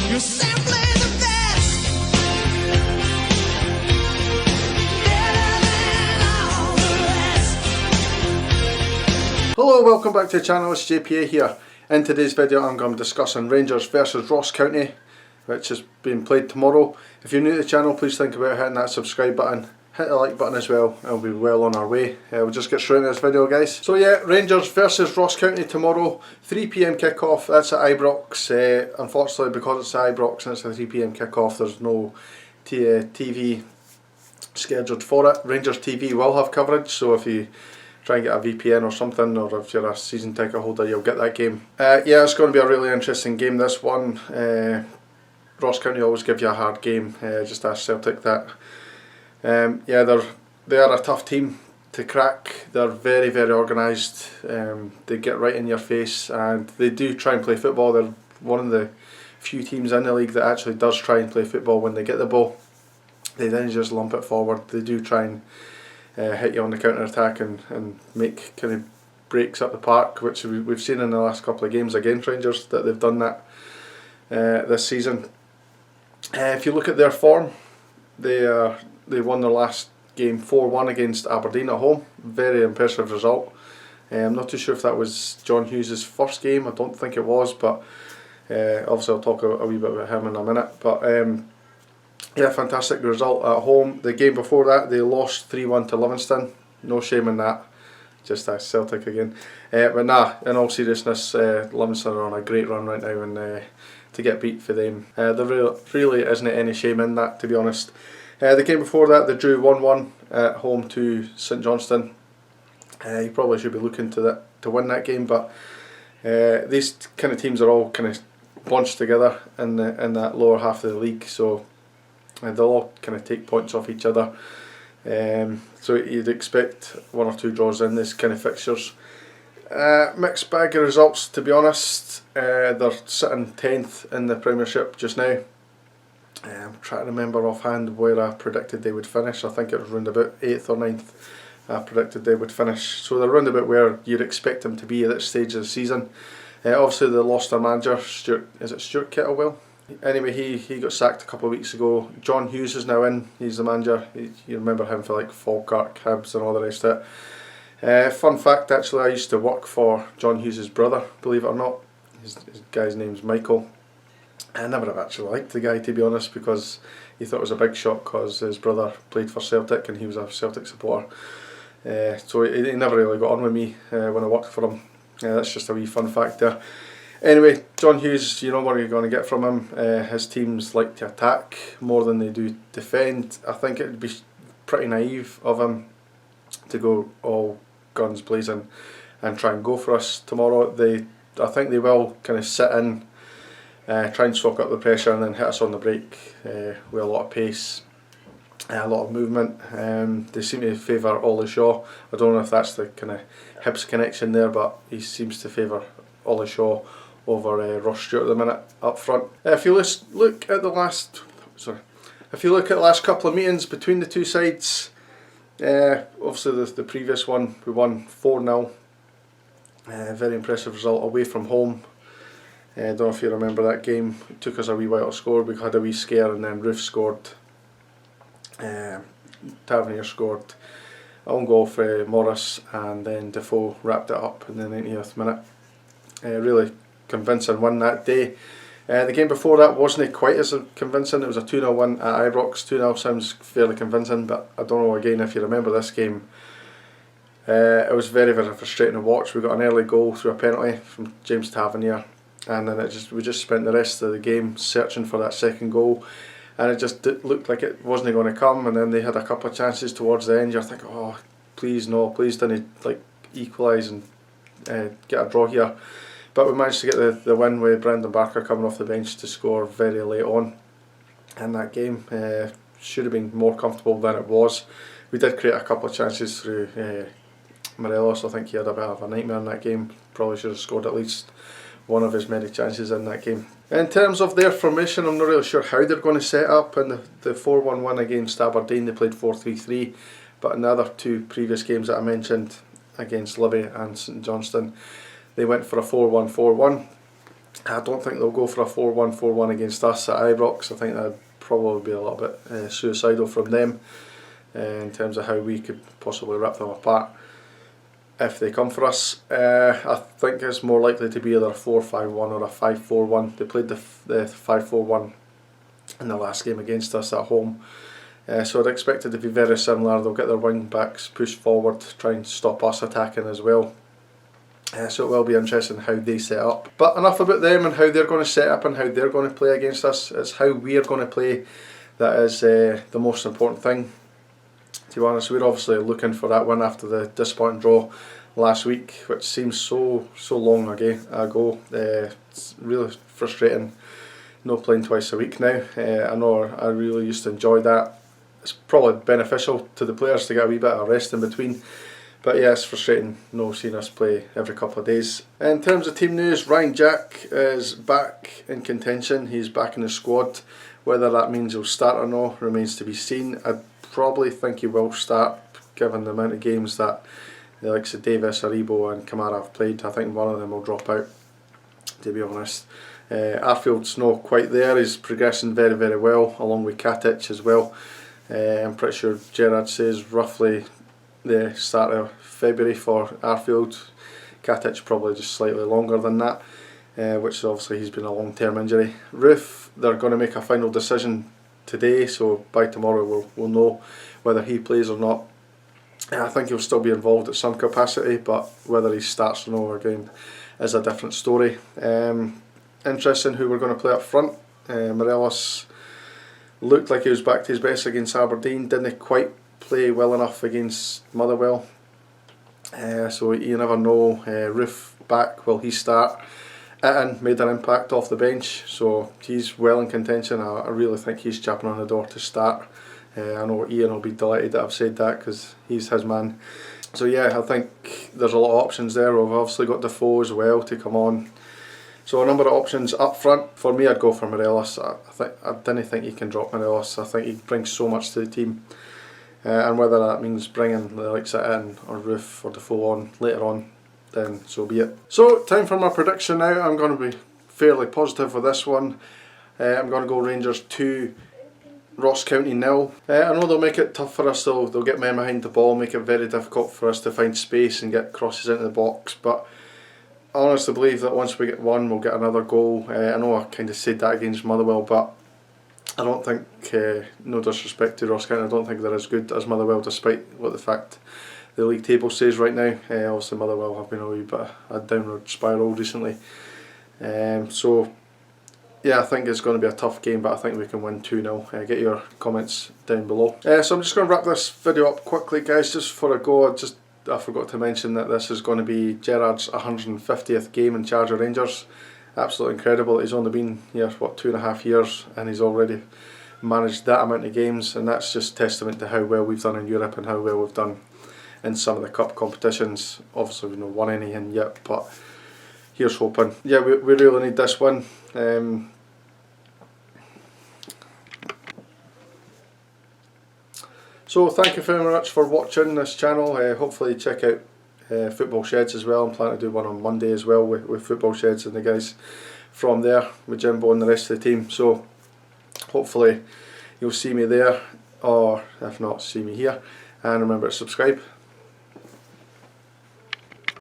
You're simply the best. Better than all the rest. Hello, welcome back to the channel, it's JPA here. In today's video I'm going to be discussing Rangers versus Ross County, which is being played tomorrow. If you're new to the channel, please think about hitting that subscribe button, hit the like button as well, and we'll be well on our way. We'll just get straight into this video, guys. So yeah, Rangers versus Ross County tomorrow, 3 PM kickoff, that's at Ibrox. Unfortunately, because it's at Ibrox and it's a 3 PM kickoff, there's no TV scheduled for it. Rangers TV will have coverage, so if you try and get a VPN or something, or if you're a season ticket holder, you'll get that game. Yeah, it's going to be a really interesting game, this one. Ross County always give you a hard game, just ask Celtic that. Yeah, they are a tough team to crack. They're very, very organised. They get right in your face, and they do try and play football. They're one of the few teams in the league that actually does try and play football when they get the ball. They then just lump it forward. They do try and hit you on the counter attack and make kind of breaks up the park, which we've seen in the last couple of games against Rangers that they've done that this season. If you look at their form, they won their last game 4-1 against Aberdeen at home. Very impressive result. I'm not too sure if that was John Hughes' first game. I don't think it was, but obviously I'll talk a wee bit about him in a minute. But yeah, fantastic result at home. The game before that, they lost 3-1 to Livingston. No shame in that. Just as Celtic again. But nah, in all seriousness, Livingston are on a great run right now, and to get beat for them, there really isn't any shame in that, to be honest. The game before that, they drew 1-1 at home to St Johnstone. You probably should be looking to win that game, but these kind of teams are all kind of bunched together in that lower half of the league, so they'll all kind of take points off each other. So you'd expect one or two draws in this kind of fixtures. Mixed bag of results, to be honest. They're sitting 10th in the Premiership just now. I'm trying to remember offhand where I predicted they would finish. I think it was around about 8th or 9th I predicted they would finish. So they're around about where you'd expect them to be at this stage of the season. Obviously they lost their manager, Stuart Kettlewell? Anyway, he got sacked a couple of weeks ago. John Hughes is now in, he's the manager. You remember him for like Falkirk, Hibs and all the rest of it. Fun fact, actually, I used to work for John Hughes' brother, believe it or not. His guy's name's Michael. I never have actually liked the guy, to be honest, because he thought it was a big shock because his brother played for Celtic and he was a Celtic supporter. So he never really got on with me when I worked for him. That's just a wee fun fact there. Anyway, John Hughes, you know what you're going to get from him. His teams like to attack more than they do defend. I think it would be pretty naive of him to go all guns blazing and try and go for us tomorrow. I think they will kind of sit in, try and soak up the pressure and then hit us on the break with a lot of pace, a lot of movement. They seem to favour Ollie Shaw. I don't know if that's the kind of Hibs connection there, but he seems to favour Ollie Shaw over Ross Stewart at the minute up front. If you look at the last couple of meetings between the two sides, obviously the previous one we won 4-0. Very impressive result away from home. I don't know if you remember that game. It took us a wee while to score. We had a wee scare and then Roof scored. Tavernier scored. Own goal for Morris, and then Defoe wrapped it up in the 90th minute. Really convincing win that day. The game before that wasn't quite as convincing. It was a 2-0 win at Ibrox. 2-0 sounds fairly convincing, but I don't know again if you remember this game. It was very, very frustrating to watch. We got an early goal through a penalty from James Tavernier, and then we just spent the rest of the game searching for that second goal, and it just looked like it wasn't going to come. And then they had a couple of chances towards the end. You're thinking, oh, please no, please don't like equalise and get a draw here. But we managed to get the win with Brendan Barker coming off the bench to score very late on in that game. Should have been more comfortable than it was. We did create a couple of chances through Morelos. I think he had a bit of a nightmare in that game. Probably should have scored at least one of his many chances in that game. In terms of their formation, I'm not really sure how they're going to set up. In the 4-1 win against Aberdeen, they played 4-3-3. But in the other two previous games that I mentioned, against Livy and St Johnstone, they went for a 4-1-4-1. I don't think they'll go for a 4-1-4-1 against us at Ibrox. I think that'd probably be a little bit suicidal from them in terms of how we could possibly rip them apart if they come for us. I think it's more likely to be either a 4-5-1 or a 5-4-1. They played the 5-4-1 in the last game against us at home. So I'd expect it to be very similar. They'll get their wing backs pushed forward, try and stop us attacking as well. So it will be interesting how they set up. But enough about them and how they're going to set up and how they're going to play against us. It's how we're going to play that is the most important thing. To be honest, we're obviously looking for that win after the disappointing draw last week, which seems so long ago. It's really frustrating, no playing twice a week now. I know I really used to enjoy that. It's probably beneficial to the players to get a wee bit of rest in between. But yeah, it's frustrating no seeing us play every couple of days. In terms of team news, Ryan Jack is back in contention. He's back in the squad. Whether that means he'll start or not remains to be seen. I probably think he will start, given the amount of games that the likes of Davis, Aribo and Kamara have played. I think one of them will drop out, to be honest. Arfield's not quite there. He's progressing very well, along with Katic as well. I'm pretty sure Gerrard says roughly the start of February for Arfield. Katic probably just slightly longer than that, which obviously he's been a long-term injury. Roof, they're going to make a final decision today, so by tomorrow we'll know whether he plays or not. I think he'll still be involved at some capacity, but whether he starts or not again is a different story. Interesting who we're going to play up front. Morelos looked like he was back to his best against Aberdeen, didn't quite play well enough against Motherwell, so you never know. Roof back, will he start? Itten made an impact off the bench, so he's well in contention. I really think he's chapping on the door to start. I know Ian will be delighted that I've said that because he's his man. So yeah, I think there's a lot of options there. We've obviously got Defoe as well to come on. So a number of options up front. For me, I'd go for Morelos. I didn't think he can drop Morelos. I think he brings so much to the team. And whether that means bringing the likes of Itten or Roof or Defoe on later on, then so be it. So time for my prediction now. I'm going to be fairly positive with this one. I'm going to go Rangers 2, Ross County 0. I know they'll make it tough for us. They'll get men behind the ball, make it very difficult for us to find space and get crosses into the box. But I honestly believe that once we get one, we'll get another goal. I know I kind of said that against Motherwell, but I don't think, no disrespect to Ross County, I don't think they're as good as Motherwell, despite what the fact the league table says right now. Obviously Motherwell have been a wee bit a downward spiral recently. So yeah, I think it's going to be a tough game, but I think we can win 2-0. Get your comments down below. So I'm just going to wrap this video up quickly, guys. Just before I go, I forgot to mention that this is going to be Gerrard's 150th game in charge of Rangers. Absolutely incredible. He's only been here, what, 2.5 years, and he's already managed that amount of games, and that's just testament to how well we've done in Europe and how well we've done in some of the cup competitions. Obviously we've not won anything yet, but here's hoping. Yeah, we really need this win. So thank you very much for watching this channel. Hopefully check out Football Shedz as well. I'm planning to do one on Monday as well with Football Shedz and the guys from there, with Jimbo and the rest of the team. So hopefully you'll see me there, or if not, see me here. And remember to subscribe.